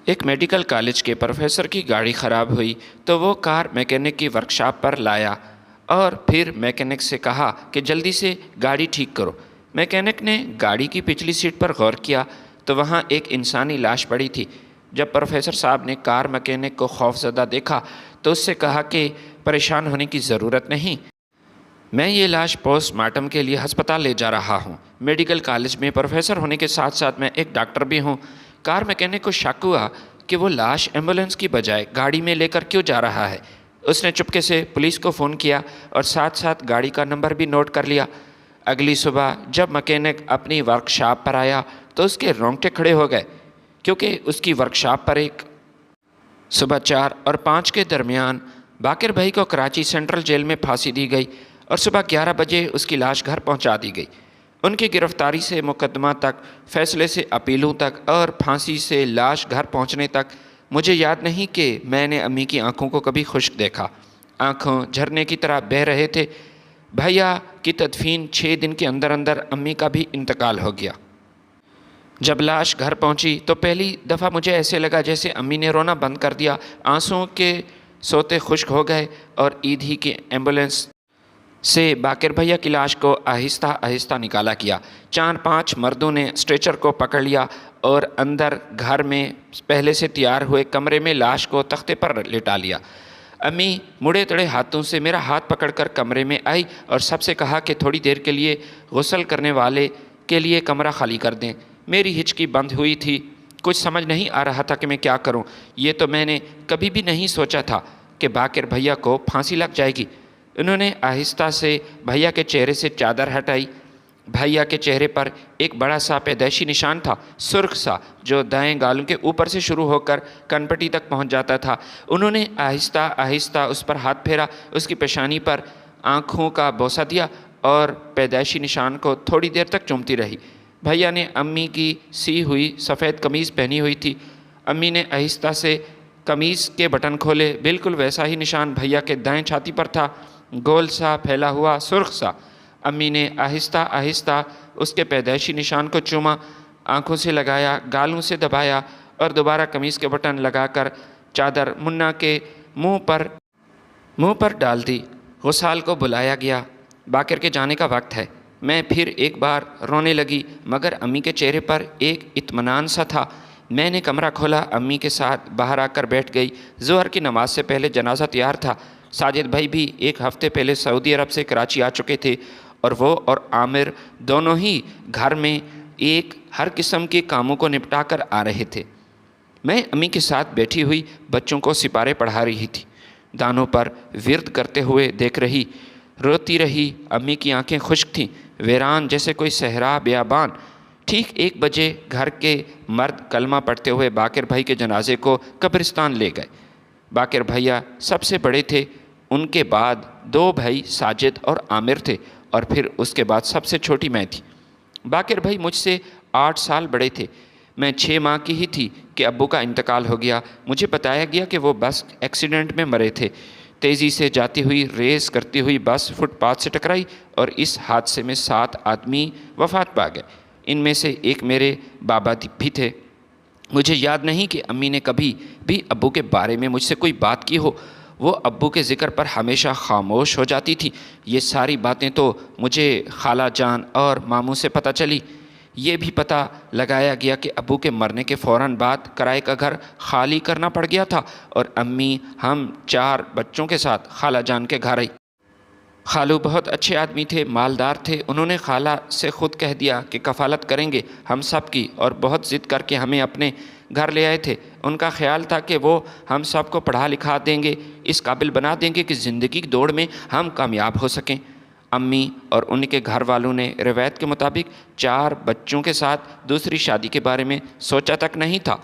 ایک medical college کے professor کی گاڑی خراب ہوئی تو وہ کار میکینک کی ورکشاپ پر لایا اور پھر میکینک سے کہا کہ جلدی سے گاڑی ٹھیک کرو۔ میکینک نے گاڑی کی پچھلی سیٹ پر غور کیا تو وہاں ایک انسانی لاش پڑی تھی۔ جب پروفیسر صاحب نے کار میکینک کو خوفزدہ دیکھا تو اس سے کہا کہ پریشان ہونے کی ضرورت نہیں، میں یہ لاش پوسٹ مارٹم کے لیے ہسپتال لے جا رہا ہوں۔ میڈیکل کالج میں پروفیسر ہونے کے ساتھ ساتھ میں ایک ڈاکٹر بھی ہوں۔ کار میکینک کو شک ہوا کہ وہ لاش ایمبولینس کی بجائے گاڑی میں لے کر کیوں جا رہا ہے۔ اس نے چپکے سے پولیس کو فون کیا اور ساتھ ساتھ گاڑی کا نمبر بھی نوٹ کر لیا۔ اگلی صبح جب میکینک اپنی ورکشاپ پر آیا تو اس کے رونگٹے کھڑے ہو گئے، کیونکہ اس کی ورکشاپ پر ایک صبح 4 اور 5 کے درمیان باقر بھائی کو کراچی سینٹرل جیل میں پھانسی دی گئی اور صبح 11 بجے اس کی لاش گھر پہنچا دی گئی۔ ان کی گرفتاری سے مقدمہ تک، فیصلے سے اپیلوں تک اور پھانسی سے لاش گھر پہنچنے تک مجھے یاد نہیں کہ میں نے امی کی آنکھوں کو کبھی خشک دیکھا۔ آنکھوں جھرنے کی طرح بہہ رہے تھے۔ بھیا کی تدفین 6 دن کے اندر اندر امی کا بھی انتقال ہو گیا۔ جب لاش گھر پہنچی تو پہلی دفعہ مجھے ایسے لگا جیسے امی نے رونا بند کر دیا، آنسوؤں کے سوتے خشک ہو گئے اور عید ہی کی ایمبولینس سے باقر بھیا کی لاش کو آہستہ آہستہ نکالا کیا۔ 4-5 مردوں نے اسٹریچر کو پکڑ لیا اور اندر گھر میں پہلے سے تیار ہوئے کمرے میں لاش کو تختے پر لٹا لیا۔ امی مڑے تڑے ہاتھوں سے میرا ہاتھ پکڑ کر کمرے میں آئی اور سب سے کہا کہ تھوڑی دیر کے لیے غسل کرنے والے کے لیے کمرہ خالی کر دیں۔ میری ہچکی بند ہوئی تھی، کچھ سمجھ نہیں آ رہا تھا کہ میں کیا کروں۔ یہ تو میں نے کبھی بھی نہیں سوچا تھا کہ باقر بھیا کو پھانسی لگ جائے گی۔ انہوں نے آہستہ سے بھیا کے چہرے سے چادر ہٹائی۔ بھیا کے چہرے پر ایک بڑا سا پیدائشی نشان تھا، سرخ سا، جو دائیں گالوں کے اوپر سے شروع ہو کر کنپٹی تک پہنچ جاتا تھا۔ انہوں نے آہستہ آہستہ اس پر ہاتھ پھیرا، اس کی پیشانی پر آنکھوں کا بوسہ دیا اور پیدائشی نشان کو تھوڑی دیر تک چومتی رہی۔ بھیا نے امی کی سی ہوئی سفید قمیض پہنی ہوئی تھی۔ امی نے آہستہ سے قمیض کے بٹن کھولے، بالکل ویسا ہی نشان بھیا کے دائیں چھاتی پر تھا، گول سا، پھیلا ہوا، سرخ سا۔ امی نے آہستہ آہستہ اس کے پیدائشی نشان کو چوما، آنکھوں سے لگایا، گالوں سے دبایا اور دوبارہ قمیض کے بٹن لگا کر چادر منا کے منہ پر ڈال دی۔ غسال کو بلایا گیا۔ باقر کے جانے کا وقت ہے۔ میں پھر ایک بار رونے لگی، مگر امی کے چہرے پر ایک اطمینان سا تھا۔ میں نے کمرہ کھولا، امی کے ساتھ باہر آ کر بیٹھ گئی۔ ظہر کی نماز سے پہلے جنازہ تیار تھا۔ ساجد بھائی بھی 1 ہفتے پہلے سعودی عرب سے کراچی آ چکے تھے اور وہ اور عامر دونوں ہی گھر میں ہر قسم کے کاموں کو نپٹا کر آ رہے تھے۔ میں امی کے ساتھ بیٹھی ہوئی بچوں کو سپارے پڑھا رہی تھی، دانوں پر ورد کرتے ہوئے دیکھ رہی، روتی رہی۔ امی کی آنکھیں خشک تھیں، ویران جیسے کوئی صحرا بیابان۔ ٹھیک 1 بجے گھر کے مرد کلمہ پڑھتے ہوئے باقر بھائی کے جنازے کو قبرستان لے گئے۔ باقر بھیا سب سے بڑے تھے، ان کے بعد 2 بھائی ساجد اور عامر تھے اور پھر اس کے بعد سب سے چھوٹی میں تھی۔ باقر بھائی مجھ سے 8 سال بڑے تھے۔ میں 6 ماہ کی ہی تھی کہ ابو کا انتقال ہو گیا۔ مجھے بتایا گیا کہ وہ بس ایکسیڈنٹ میں مرے تھے۔ تیزی سے جاتی ہوئی ریس کرتی ہوئی بس فٹ پاتھ سے ٹکرائی اور اس حادثے میں 7 آدمی وفات پا گئے۔ ان میں سے ایک میرے بابا بھی تھے۔ مجھے یاد نہیں کہ امی نے کبھی بھی ابو کے بارے میں مجھ سے کوئی بات کی ہو۔ وہ ابو کے ذکر پر ہمیشہ خاموش ہو جاتی تھی۔ یہ ساری باتیں تو مجھے خالہ جان اور ماموں سے پتہ چلی۔ یہ بھی پتہ لگایا گیا کہ ابو کے مرنے کے فوراً بعد کرائے کا گھر خالی کرنا پڑ گیا تھا اور امی ہم 4 بچوں کے ساتھ خالہ جان کے گھر آئی۔ خالو بہت اچھے آدمی تھے، مالدار تھے۔ انہوں نے خالہ سے خود کہہ دیا کہ کفالت کریں گے ہم سب کی، اور بہت ضد کر کے ہمیں اپنے گھر لے آئے تھے۔ ان کا خیال تھا کہ وہ ہم سب کو پڑھا لکھا دیں گے، اس قابل بنا دیں گے کہ زندگی کی دوڑ میں ہم کامیاب ہو سکیں۔ امی اور ان کے گھر والوں نے روایت کے مطابق 4 بچوں کے ساتھ دوسری شادی کے بارے میں سوچا تک نہیں تھا۔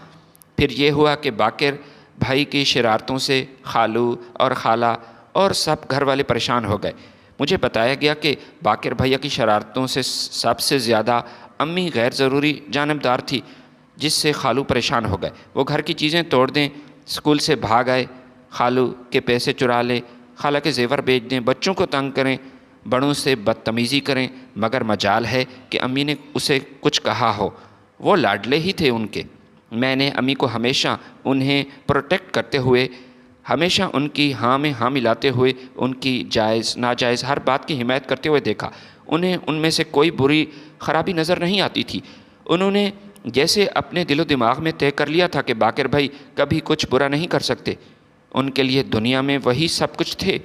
پھر یہ ہوا کہ باقر بھائی کی شرارتوں سے خالو اور خالہ اور سب گھر والے پریشان ہو گئے۔ مجھے بتایا گیا کہ باقر بھیا کی شرارتوں سے سب سے زیادہ امی غیر ضروری جانبدار تھی، جس سے خالو پریشان ہو گئے۔ وہ گھر کی چیزیں توڑ دیں، اسکول سے بھاگ آئے، خالو کے پیسے چرا لیں، خالہ کے زیور بیچ دیں، بچوں کو تنگ کریں، بڑوں سے بدتمیزی کریں، مگر مجال ہے کہ امی نے اسے کچھ کہا ہو۔ وہ لاڈلے ہی تھے ان کے۔ میں نے امی کو ہمیشہ انہیں پروٹیکٹ کرتے ہوئے، ہمیشہ ان کی ہاں میں ہاں ملاتے ہوئے، ان کی جائز ناجائز ہر بات کی حمایت کرتے ہوئے دیکھا۔ انہیں ان میں سے کوئی بری خرابی نظر نہیں آتی تھی۔ انہوں نے جیسے اپنے دل و دماغ میں طے کر لیا تھا کہ باقر بھائی کبھی کچھ برا نہیں کر سکتے۔ ان کے لیے دنیا میں وہی سب کچھ تھے۔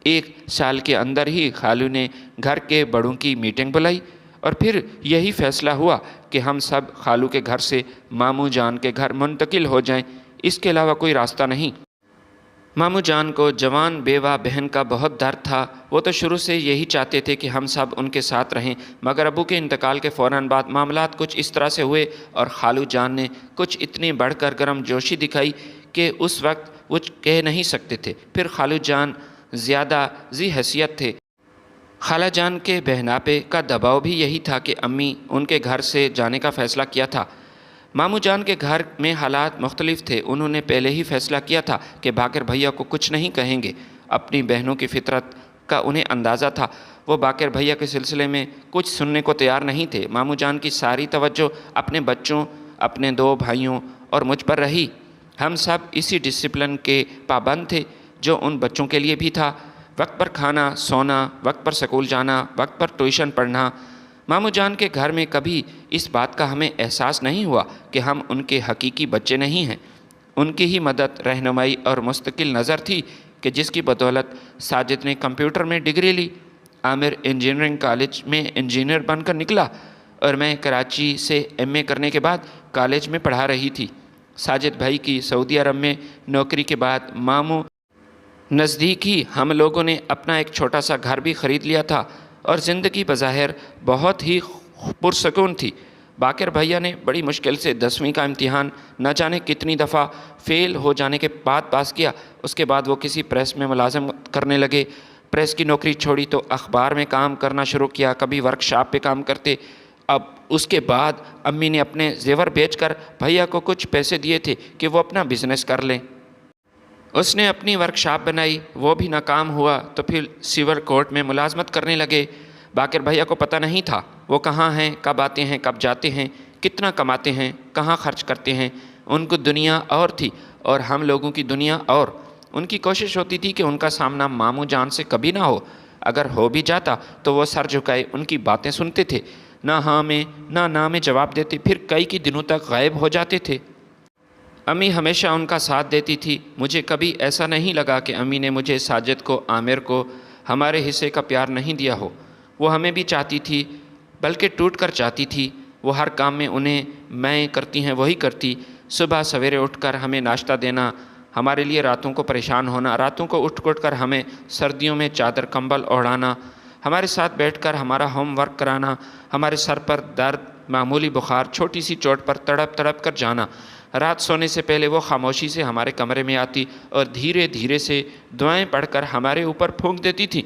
1 سال کے اندر ہی خالو نے گھر کے بڑوں کی میٹنگ بلائی اور پھر یہی فیصلہ ہوا کہ ہم سب خالو کے گھر سے ماموں جان کے گھر منتقل ہو جائیں، اس کے علاوہ کوئی راستہ نہیں۔ ماموں جان کو جوان بیوہ بہن کا بہت درد تھا۔ وہ تو شروع سے یہی چاہتے تھے کہ ہم سب ان کے ساتھ رہیں، مگر ابو کے انتقال کے فوراً بعد معاملات کچھ اس طرح سے ہوئے اور خالو جان نے کچھ اتنی بڑھ کر گرم جوشی دکھائی کہ اس وقت وہ کہہ نہیں سکتے تھے۔ پھر خالو جان زیادہ ذی حیثیت تھے۔ خالہ جان کے بہناپے کا دباؤ بھی یہی تھا کہ امی ان کے گھر سے جانے کا فیصلہ کیا تھا۔ ماموں جان کے گھر میں حالات مختلف تھے۔ انہوں نے پہلے ہی فیصلہ کیا تھا کہ باقر بھیا کو کچھ نہیں کہیں گے۔ اپنی بہنوں کی فطرت کا انہیں اندازہ تھا۔ وہ باقر بھیا کے سلسلے میں کچھ سننے کو تیار نہیں تھے۔ ماموں جان کی ساری توجہ اپنے بچوں، اپنے 2 بھائیوں اور مجھ پر رہی۔ ہم سب اسی ڈسپلن کے پابند تھے جو ان بچوں کے لیے بھی تھا۔ وقت پر کھانا، سونا، وقت پر سکول جانا، وقت پر ٹیوشن پڑھنا۔ ماموں جان کے گھر میں کبھی اس بات کا ہمیں احساس نہیں ہوا کہ ہم ان کے حقیقی بچے نہیں ہیں۔ ان کی ہی مدد، رہنمائی اور مستقل نظر تھی کہ جس کی بدولت ساجد نے کمپیوٹر میں ڈگری لی، عامر انجینئرنگ کالج میں انجینئر بن کر نکلا اور میں کراچی سے ایم اے کرنے کے بعد کالج میں پڑھا رہی تھی۔ ساجد بھائی کی سعودی عرب میں نوکری کے بعد ماموں نزدیک ہی ہم لوگوں نے اپنا ایک چھوٹا سا گھر بھی خرید لیا تھا اور زندگی بظاہر بہت ہی پرسکون تھی۔ باقر بھیا نے بڑی مشکل سے 10ویں کا امتحان نہ جانے کتنی دفعہ فیل ہو جانے کے بعد پاس کیا۔ اس کے بعد وہ کسی پریس میں ملازم کرنے لگے۔ پریس کی نوکری چھوڑی تو اخبار میں کام کرنا شروع کیا، کبھی ورکشاپ پہ کام کرتے۔ اب اس کے بعد امی نے اپنے زیور بیچ کر بھیا کو کچھ پیسے دیے تھے کہ وہ اپنا بزنس کر لیں۔ اس نے اپنی ورکشاپ بنائی، وہ بھی ناکام ہوا تو پھر سیور کورٹ میں ملازمت کرنے لگے۔ باقر بھیا کو پتہ نہیں تھا وہ کہاں ہیں، کب آتے ہیں، کب جاتے ہیں، کتنا کماتے ہیں، کہاں خرچ کرتے ہیں۔ ان کو دنیا اور تھی اور ہم لوگوں کی دنیا اور۔ ان کی کوشش ہوتی تھی کہ ان کا سامنا ماموں جان سے کبھی نہ ہو۔ اگر ہو بھی جاتا تو وہ سر جھکائے ان کی باتیں سنتے تھے، نہ ہاں میں نہ نا میں جواب دیتے، پھر کئی دنوں تک غائب ہو جاتے تھے۔ امی ہمیشہ ان کا ساتھ دیتی تھی۔ مجھے کبھی ایسا نہیں لگا کہ امی نے مجھے، ساجد کو، عامر کو ہمارے حصے کا پیار نہیں دیا ہو۔ وہ ہمیں بھی چاہتی تھی، بلکہ ٹوٹ کر چاہتی تھی۔ وہ ہر کام میں انہیں میں کرتی ہیں وہی کرتی۔ صبح سویرے اٹھ کر ہمیں ناشتہ دینا، ہمارے لیے راتوں کو پریشان ہونا، راتوں کو اٹھ کر ہمیں سردیوں میں چادر کمبل اوڑھانا، ہمارے ساتھ بیٹھ کر ہمارا ہوم ورک کرانا، ہمارے سر پر درد، معمولی بخار، چھوٹی سی چوٹ پر تڑپ تڑپ کر جانا۔ رات سونے سے پہلے وہ خاموشی سے ہمارے کمرے میں آتی اور دھیرے دھیرے سے دعائیں پڑھ کر ہمارے اوپر پھونک دیتی تھی۔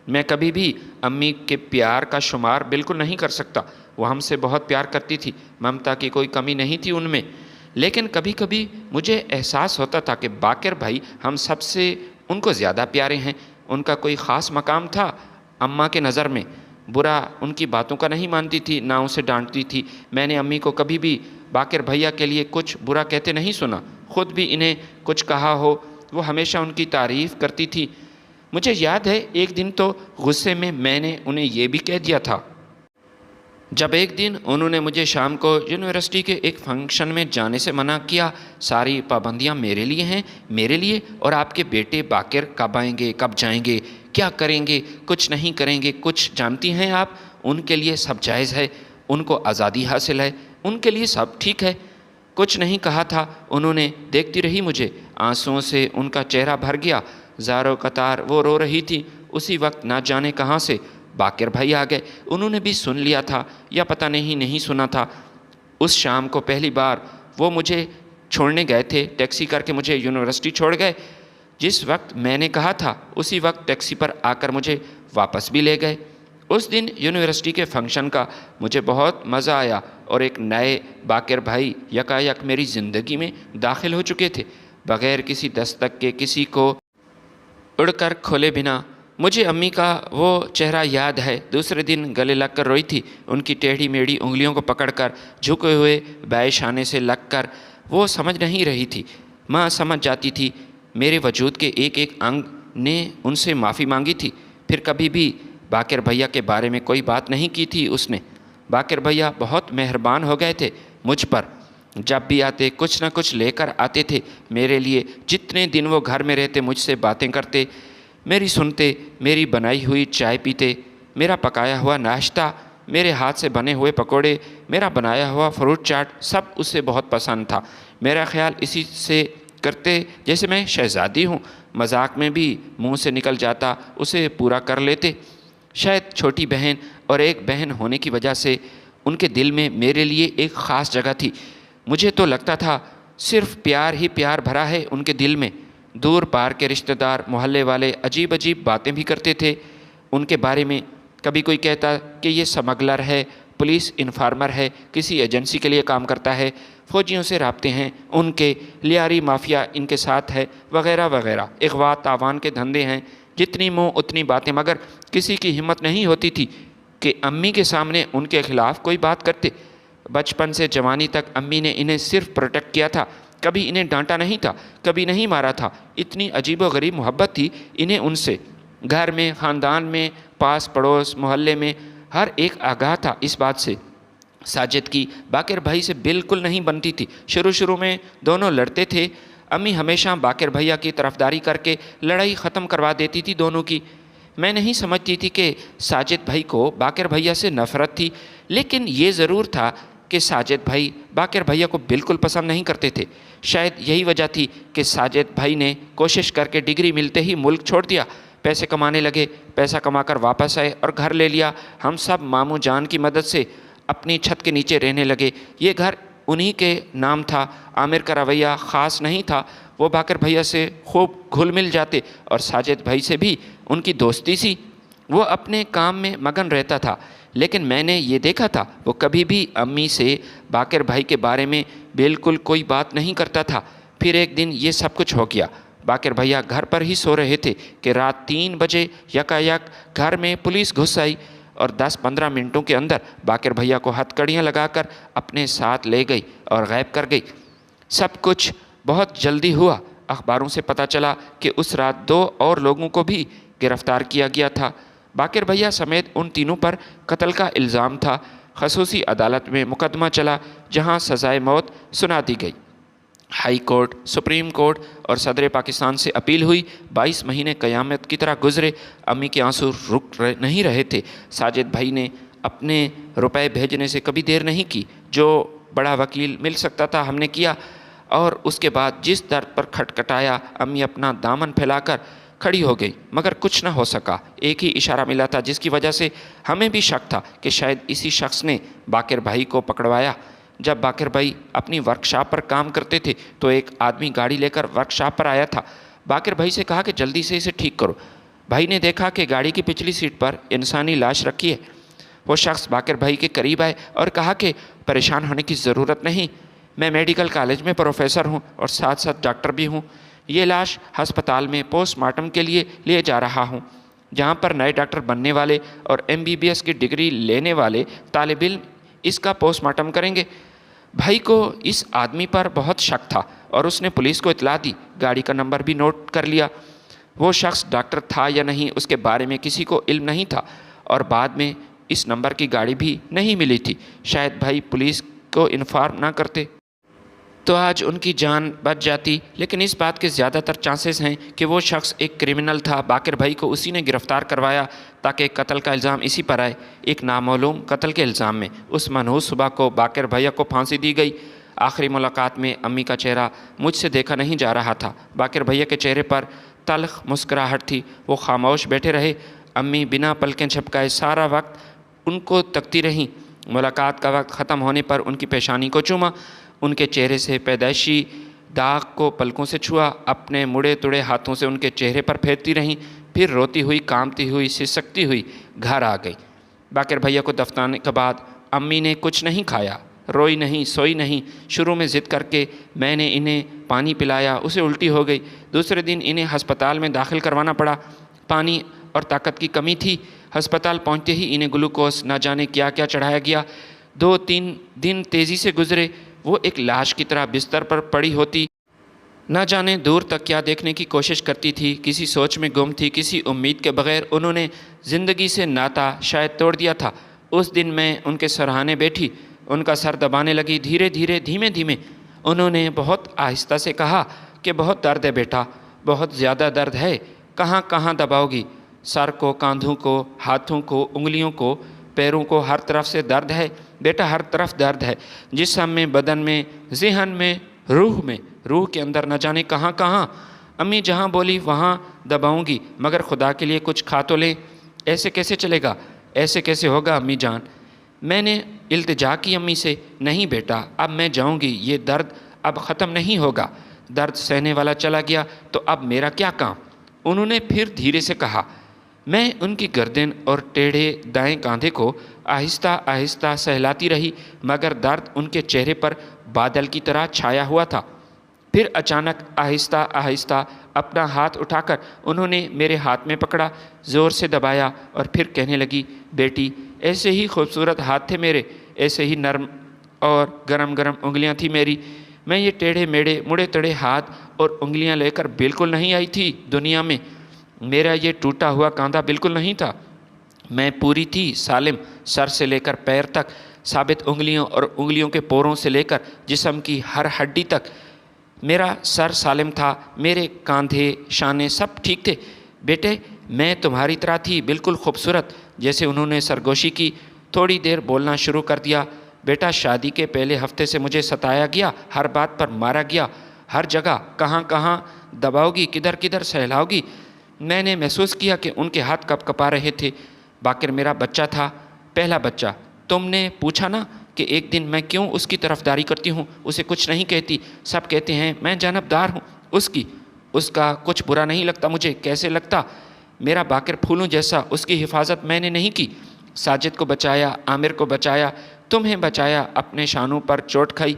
میں کبھی بھی امی کے پیار کا شمار بالکل نہیں کر سکتا۔ وہ ہم سے بہت پیار کرتی تھی، ممتا کی کوئی کمی نہیں تھی ان میں۔ لیکن کبھی کبھی مجھے احساس ہوتا تھا کہ باقر بھائی ہم سب سے ان کو زیادہ پیارے ہیں۔ ان کا کوئی خاص مقام تھا اماں کے نظر میں۔ برا ان کی باتوں کا نہیں مانتی تھی، نہ اسے ڈانٹتی تھی۔ میں نے امی کو کبھی بھی باقر بھیا کے لیے کچھ برا کہتے نہیں سنا۔ خود بھی انہیں کچھ کہا ہو وہ ہمیشہ ان کی تعریف کرتی تھی۔ مجھے یاد ہے ایک دن تو غصے میں نے انہیں یہ بھی کہہ دیا تھا، جب ایک دن انہوں نے مجھے شام کو یونیورسٹی کے ایک فنکشن میں جانے سے منع کیا۔ ساری پابندیاں میرے لیے ہیں، میرے لیے، اور آپ کے بیٹے باقر کب آئیں گے، کب جائیں گے، کیا کریں گے، کچھ نہیں کریں گے، کچھ جانتی ہیں آپ، ان کے لیے سب جائز ہے، ان کو آزادی حاصل ہے، ان کے لیے سب ٹھیک ہے۔ کچھ نہیں کہا تھا انہوں نے، دیکھتی رہی مجھے۔ آنسوؤں سے ان کا چہرہ بھر گیا، زاروں قطار وہ رو رہی تھی۔ اسی وقت نہ جانے کہاں سے باقر بھائی آ گئے۔ انہوں نے بھی سن لیا تھا یا پتہ نہیں سنا تھا۔ اس شام کو پہلی بار وہ مجھے چھوڑنے گئے تھے، ٹیکسی کر کے مجھے یونیورسٹی چھوڑ گئے۔ جس وقت میں نے کہا تھا اسی وقت ٹیکسی پر آ کر مجھے واپس بھی لے گئے۔ اس دن یونیورسٹی کے فنکشن کا مجھے بہت مزہ آیا اور ایک نئے باقر بھائی یکایک میری زندگی میں داخل ہو چکے تھے، بغیر کسی دستک کے، کسی کو اڑ کر کھولے بنا۔ مجھے امی کا وہ چہرہ یاد ہے، دوسرے دن گلے لگ کر روئی تھی، ان کی ٹیڑھی میڑھی انگلیوں کو پکڑ کر جھکے ہوئے بائیں شانے سے لگ کر وہ سمجھ نہیں رہی تھی۔ ماں سمجھ جاتی تھی، میرے وجود کے ایک ایک انگ نے ان سے معافی مانگی تھی۔ پھر کبھی بھی باقر بھیا کے بارے میں کوئی بات نہیں کی تھی اس نے۔ باقر بھیا بہت مہربان ہو گئے تھے مجھ پر، جب بھی آتے کچھ نہ کچھ لے کر آتے تھے میرے لیے۔ جتنے دن وہ گھر میں رہتے مجھ سے باتیں کرتے، میری سنتے، میری بنائی ہوئی چائے پیتے، میرا پکایا ہوا ناشتہ، میرے ہاتھ سے بنے ہوئے پکوڑے، میرا بنایا ہوا فروٹ چاٹ، سب اسے بہت پسند تھا۔ میرا خیال اسی سے کرتے جیسے میں شہزادی ہوں، مذاق میں بھی منہ سے نکل جاتا اسے پورا کر لیتے۔ شاید چھوٹی بہن اور ایک بہن ہونے کی وجہ سے ان کے دل میں میرے لیے ایک خاص جگہ تھی۔ مجھے تو لگتا تھا صرف پیار ہی پیار بھرا ہے ان کے دل میں۔ دور پار کے رشتہ دار، محلے والے عجیب عجیب باتیں بھی کرتے تھے ان کے بارے میں۔ کبھی کوئی کہتا کہ یہ سمگلر ہے، پولیس انفارمر ہے، کسی ایجنسی کے لیے کام کرتا ہے، فوجیوں سے رابطے ہیں ان کے، لیاری مافیا ان کے ساتھ ہے، وغیرہ وغیرہ، اغوا تاوان کے دھندے ہیں۔ جتنی منہ اتنی باتیں، مگر کسی کی ہمت نہیں ہوتی تھی کہ امی کے سامنے ان کے خلاف کوئی بات کرتے۔ بچپن سے جوانی تک امی نے انہیں صرف پروٹیکٹ کیا تھا، کبھی انہیں ڈانٹا نہیں تھا، کبھی نہیں مارا تھا۔ اتنی عجیب و غریب محبت تھی انہیں ان سے۔ گھر میں، خاندان میں، پاس پڑوس، محلے میں ہر ایک آگاہ تھا اس بات سے۔ ساجد کی باقر بھائی سے بالکل نہیں بنتی تھی۔ شروع میں دونوں لڑتے تھے، امی ہمیشہ باقر بھیا کی طرفداری کر کے لڑائی ختم کروا دیتی تھی دونوں کی۔ میں نہیں سمجھتی تھی کہ ساجد بھائی کو باقر بھیا سے نفرت تھی، لیکن یہ ضرور تھا کہ ساجد بھائی باقر بھیا کو بالکل پسند نہیں کرتے تھے۔ شاید یہی وجہ تھی کہ ساجد بھائی نے کوشش کر کے ڈگری ملتے ہی ملک چھوڑ دیا، پیسے کمانے لگے، پیسہ کما کر واپس آئے اور گھر لے لیا۔ ہم سب ماموں جان کی مدد سے اپنی چھت کے نیچے رہنے لگے۔ یہ گھر انہی کے نام تھا۔ عامر کا رویہ خاص نہیں تھا، وہ باقر بھیا سے خوب گھل مل جاتے اور ساجد بھائی سے بھی ان کی دوستی سی۔ وہ اپنے کام میں مگن رہتا تھا، لیکن میں نے یہ دیکھا تھا وہ کبھی بھی امی سے باقر بھائی کے بارے میں بالکل کوئی بات نہیں کرتا تھا۔ پھر ایک دن یہ سب کچھ ہو گیا۔ باقر بھیا گھر پر ہی سو رہے تھے کہ رات 3 بجے یکایک گھر میں پولیس گھس آئی اور 10-15 منٹوں کے اندر باقر بھیا کو ہتھ کڑیاں لگا کر اپنے ساتھ لے گئی اور غائب کر گئی۔ سب کچھ بہت جلدی ہوا۔ اخباروں سے پتہ چلا کہ اس رات 2 اور لوگوں کو بھی گرفتار کیا گیا تھا۔ باقر بھیا سمیت ان تینوں پر قتل کا الزام تھا۔ خصوصی عدالت میں مقدمہ چلا جہاں سزائے موت سنا دی گئی۔ ہائی کورٹ، سپریم کورٹ اور صدر پاکستان سے اپیل ہوئی۔ 22 مہینے قیامت کی طرح گزرے۔ امی کے آنسو رک نہیں رہے تھے۔ ساجد بھائی نے اپنے روپے بھیجنے سے کبھی دیر نہیں کی۔ جو بڑا وکیل مل سکتا تھا ہم نے کیا، اور اس کے بعد جس در پر کھٹکھٹایا امی اپنا دامن پھیلا کر کھڑی ہو گئی، مگر کچھ نہ ہو سکا۔ ایک ہی اشارہ ملا تھا جس کی وجہ سے ہمیں بھی شک تھا کہ شاید اسی شخص نے باقر بھائی کو پکڑوایا۔ جب باقر بھائی اپنی ورکشاپ پر کام کرتے تھے تو ایک آدمی گاڑی لے کر ورکشاپ پر آیا تھا۔ باقر بھائی سے کہا کہ جلدی سے اسے ٹھیک کرو۔ بھائی نے دیکھا کہ گاڑی کی پچھلی سیٹ پر انسانی لاش رکھی ہے۔ وہ شخص باقر بھائی کے قریب آئے اور کہا کہ پریشان ہونے کی ضرورت نہیں، میں میڈیکل کالج میں پروفیسر ہوں اور ساتھ ساتھ ڈاکٹر بھی ہوں۔ یہ لاش ہسپتال میں پوسٹ مارٹم کے لیے لے جا رہا ہوں، جہاں پر نئے ڈاکٹر بننے والے اور MBBS کی ڈگری لینے والے طالب علم اس کا پوسٹ مارٹم کریں گے۔ بھائی کو اس آدمی پر بہت شک تھا اور اس نے پولیس کو اطلاع دی، گاڑی کا نمبر بھی نوٹ کر لیا۔ وہ شخص ڈاکٹر تھا یا نہیں اس کے بارے میں کسی کو علم نہیں تھا، اور بعد میں اس نمبر کی گاڑی بھی نہیں ملی تھی۔ شاید بھائی پولیس کو انفارم نہ کرتے تو آج ان کی جان بچ جاتی، لیکن اس بات کے زیادہ تر چانسز ہیں کہ وہ شخص ایک کرمنل تھا۔ باقر بھائی کو اسی نے گرفتار کروایا تاکہ قتل کا الزام اسی پر آئے۔ ایک نامعلوم قتل کے الزام میں اس منحوس صبح کو باقر بھیا کو پھانسی دی گئی۔ آخری ملاقات میں امی کا چہرہ مجھ سے دیکھا نہیں جا رہا تھا۔ باقر بھیا کے چہرے پر تلخ مسکراہٹ تھی۔ وہ خاموش بیٹھے رہے۔ امی بنا پلکیں جھپکائے سارا وقت ان کو تکتی رہیں۔ ملاقات کا وقت ختم ہونے پر ان کی پیشانی کو چوما، ان کے چہرے سے پیدائشی داغ کو پلکوں سے چھوا، اپنے مڑے تڑے ہاتھوں سے ان کے چہرے پر پھیرتی رہیں، پھر روتی ہوئی، کانپتی ہوئی، سسکتی ہوئی گھر آ گئی۔ باقر بھیا کو دفنانے کے بعد امی نے کچھ نہیں کھایا، روئی نہیں، سوئی نہیں۔ شروع میں ضد کر کے میں نے انہیں پانی پلایا، اسے الٹی ہو گئی۔ دوسرے دن انہیں ہسپتال میں داخل کروانا پڑا۔ پانی اور طاقت کی کمی تھی۔ ہسپتال پہنچتے ہی انہیں گلوکوز نہ جانے کیا کیا چڑھایا گیا۔ 2-3 دن تیزی سے گزرے۔ وہ ایک لاش کی طرح بستر پر پڑی ہوتی، نہ جانے دور تک کیا دیکھنے کی کوشش کرتی تھی، کسی سوچ میں گم تھی، کسی امید کے بغیر انہوں نے زندگی سے ناتا شاید توڑ دیا تھا۔ اس دن میں ان کے سرہانے بیٹھی، ان کا سر دبانے لگی۔ دھیرے دھیرے دھیمے دھیمے انہوں نے بہت آہستہ سے کہا کہ بہت درد ہے بیٹا، بہت زیادہ درد ہے، کہاں کہاں دباؤ گی؟ سر کو، کاندھوں کو، ہاتھوں کو، انگلیوں کو، پیروں کو، ہر طرف سے درد ہے بیٹا، ہر طرف درد ہے، جسم میں، بدن میں، ذہن میں، روح میں، روح کے اندر نہ جانے کہاں کہاں۔ امی جہاں بولی وہاں دباؤں گی، مگر خدا کے لیے کچھ کھا تو لیں۔ ایسے کیسے چلے گا، ایسے کیسے ہوگا امی جان؟ میں نے التجا کی امی سے، نہیں بیٹا اب میں جاؤں گی، یہ درد اب ختم نہیں ہوگا۔ درد سہنے والا چلا گیا تو اب میرا کیا کام؟ انہوں نے پھر دھیرے سے کہا۔ میں ان کی گردن اور ٹیڑھے دائیں کاندھے کو آہستہ آہستہ سہلاتی رہی، مگر درد ان کے چہرے پر بادل کی طرح چھایا ہوا تھا۔ پھر اچانک آہستہ آہستہ اپنا ہاتھ اٹھا کر انہوں نے میرے ہاتھ میں پکڑا، زور سے دبایا اور پھر کہنے لگی، بیٹی ایسے ہی خوبصورت ہاتھ تھے میرے، ایسے ہی نرم اور گرم گرم انگلیاں تھی میری۔ میں یہ ٹیڑھے میڑے مڑے تڑے ہاتھ اور انگلیاں لے کر بالکل نہیں آئی تھی دنیا میں۔ میرا یہ ٹوٹا ہوا کاندھا بالکل نہیں تھا، میں پوری تھی، سالم، سر سے لے کر پیر تک، ثابت انگلیوں اور انگلیوں کے پوروں سے لے کر جسم کی ہر ہڈی تک۔ میرا سر سالم تھا، میرے کاندھے، شانے سب ٹھیک تھے۔ بیٹے میں تمہاری طرح تھی، بالکل خوبصورت۔ جیسے انہوں نے سرگوشی کی، تھوڑی دیر بولنا شروع کر دیا۔ بیٹا شادی کے پہلے ہفتے سے مجھے ستایا گیا، ہر بات پر مارا گیا، ہر جگہ کہاں کہاں دباؤ گی، کدھر کدھر سہلاؤ گی۔ میں نے محسوس کیا کہ ان کے ہاتھ کپ کپا رہے تھے۔ باقر میرا بچہ تھا، پہلا بچہ۔ تم نے پوچھا نا کہ ایک دن میں کیوں اس کی طرفداری کرتی ہوں، اسے کچھ نہیں کہتی، سب کہتے ہیں میں جانبدار ہوں اس کا کچھ برا نہیں لگتا مجھے، کیسے لگتا؟ میرا باقر پھولوں جیسا، اس کی حفاظت میں نے نہیں کی۔ ساجد کو بچایا، عامر کو بچایا، تمہیں بچایا، اپنے شانوں پر چوٹ کھائی،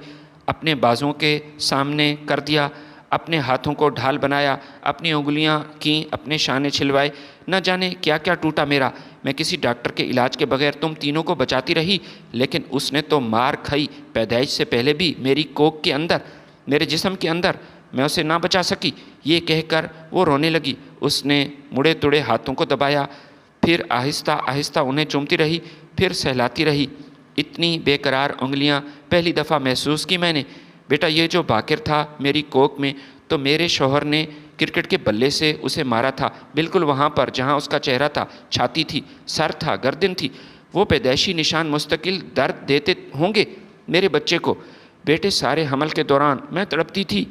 اپنے بازوں کے سامنے کر دیا، اپنے ہاتھوں کو ڈھال بنایا، اپنی انگلیاں کیں، اپنے شانے چھلوائے، نہ جانے کیا کیا ٹوٹا میرا۔ میں کسی ڈاکٹر کے علاج کے بغیر تم تینوں کو بچاتی رہی، لیکن اس نے تو مار کھائی پیدائش سے پہلے بھی، میری کوکھ کے اندر، میرے جسم کے اندر۔ میں اسے نہ بچا سکی۔ یہ کہہ کر وہ رونے لگی۔ اس نے مڑے تڑے ہاتھوں کو دبایا، پھر آہستہ آہستہ انہیں چومتی رہی، پھر سہلاتی رہی۔ اتنی بے قرار انگلیاں پہلی دفعہ محسوس کی میں نے۔ بیٹا یہ جو باقر تھا میری کوکھ میں، تو میرے شوہر نے کرکٹ کے بلے سے اسے مارا تھا، بالکل وہاں پر جہاں اس کا چہرہ تھا، چھاتی تھی، سر تھا، گردن تھی۔ وہ پیدائشی نشان مستقل درد دیتے ہوں گے میرے بچے کو۔ بیٹے سارے حمل کے دوران میں تڑپتی تھی،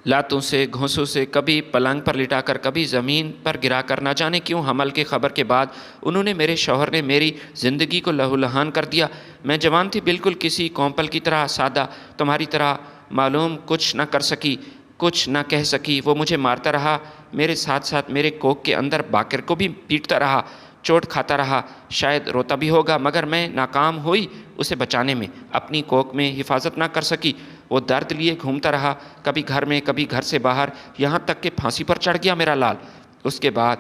لاتوں سے، گھونسوں سے، کبھی پلنگ پر لٹا کر، کبھی زمین پر گرا کر۔ نہ جانے کیوں حمل کی خبر کے بعد انہوں نے، میرے شوہر نے میری زندگی کو لہو لہان کر دیا۔ میں جوان تھی، بالکل کسی کومپل کی طرح سادہ، تمہاری طرح معلوم کچھ نہ کر سکی، کچھ نہ کہہ سکی۔ وہ مجھے مارتا رہا، میرے ساتھ ساتھ میرے کوکھ کے اندر باقر کو بھی پیٹتا رہا، چوٹ کھاتا رہا، شاید روتا بھی ہوگا، مگر میں ناکام ہوئی اسے بچانے میں، اپنی کوکھ میں حفاظت نہ کر سکی۔ وہ درد لیے گھومتا رہا، کبھی گھر میں، کبھی گھر سے باہر، یہاں تک کہ پھانسی پر چڑھ گیا میرا لال۔ اس کے بعد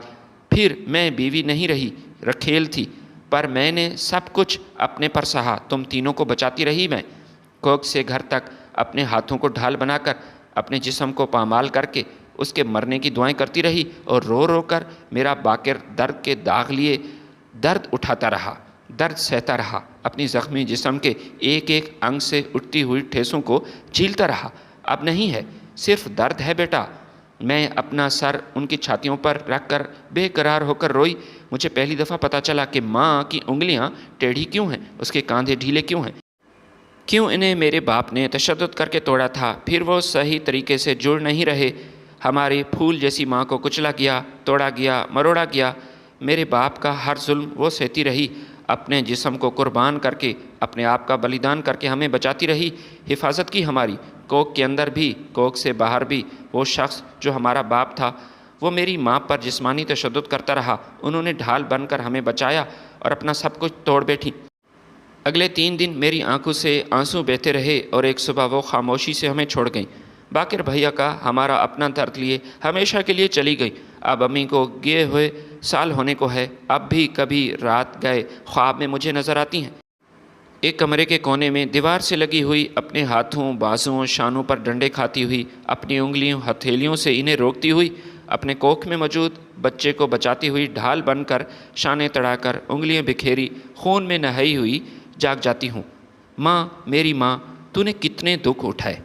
پھر میں بیوی نہیں رہی، رکھیل تھی، پر میں نے سب کچھ اپنے پر سہا، تم تینوں کو بچاتی رہی میں، کوکھ سے گھر تک، اپنے ہاتھوں کو ڈھال بنا کر، اپنے جسم کو پامال کر کے اس کے مرنے کی دعائیں کرتی رہی، اور رو رو کر میرا باقر درد کے داغ لیے درد اٹھاتا رہا، درد سہتا رہا، اپنی زخمی جسم کے ایک ایک انگ سے اٹھتی ہوئی ٹھیسوں کو جھیلتا رہا۔ اب نہیں ہے، صرف درد ہے بیٹا۔ میں اپنا سر ان کی چھاتیوں پر رکھ کر بے قرار ہو کر روئی۔ مجھے پہلی دفعہ پتہ چلا کہ ماں کی انگلیاں ٹیڑھی کیوں ہیں، اس کے کاندھے ڈھیلے کیوں ہیں، کیوں انہیں میرے باپ نے تشدد کر کے توڑا تھا، پھر وہ صحیح طریقے سے جڑ نہیں رہے۔ ہماری پھول جیسی ماں کو کچلا گیا، توڑا گیا، مروڑا گیا۔ میرے باپ کا ہر ظلم وہ سہتی رہی، اپنے جسم کو قربان کر کے، اپنے آپ کا بلیدان کر کے ہمیں بچاتی رہی، حفاظت کی ہماری، کوکھ کے اندر بھی، کوکھ سے باہر بھی۔ وہ شخص جو ہمارا باپ تھا، وہ میری ماں پر جسمانی تشدد کرتا رہا، انہوں نے ڈھال بن کر ہمیں بچایا اور اپنا سب کچھ توڑ بیٹھی۔ اگلے 3 دن میری آنکھوں سے آنسو بہتے رہے، اور ایک صبح وہ خاموشی سے ہمیں چھوڑ گئیں۔ باقر بھیا کا ہمارا اپنا درد لیے ہمیشہ کے لیے چلی گئی۔ اب امی کو گئے ہوئے سال ہونے کو ہے، اب بھی کبھی رات گئے خواب میں مجھے نظر آتی ہیں۔ ایک کمرے کے کونے میں دیوار سے لگی ہوئی، اپنے ہاتھوں، بازوؤں، شانوں پر ڈنڈے کھاتی ہوئی، اپنی انگلیوں، ہتھیلیوں سے انہیں روکتی ہوئی، اپنے کوکھ میں موجود بچے کو بچاتی ہوئی ڈھال بن کر، شانے تڑا کر، انگلیاں بکھیری، خون میں نہائی ہوئی جاگ جاتی ہوں۔ ماں، میری ماں، تو نے کتنے دکھ اٹھائے۔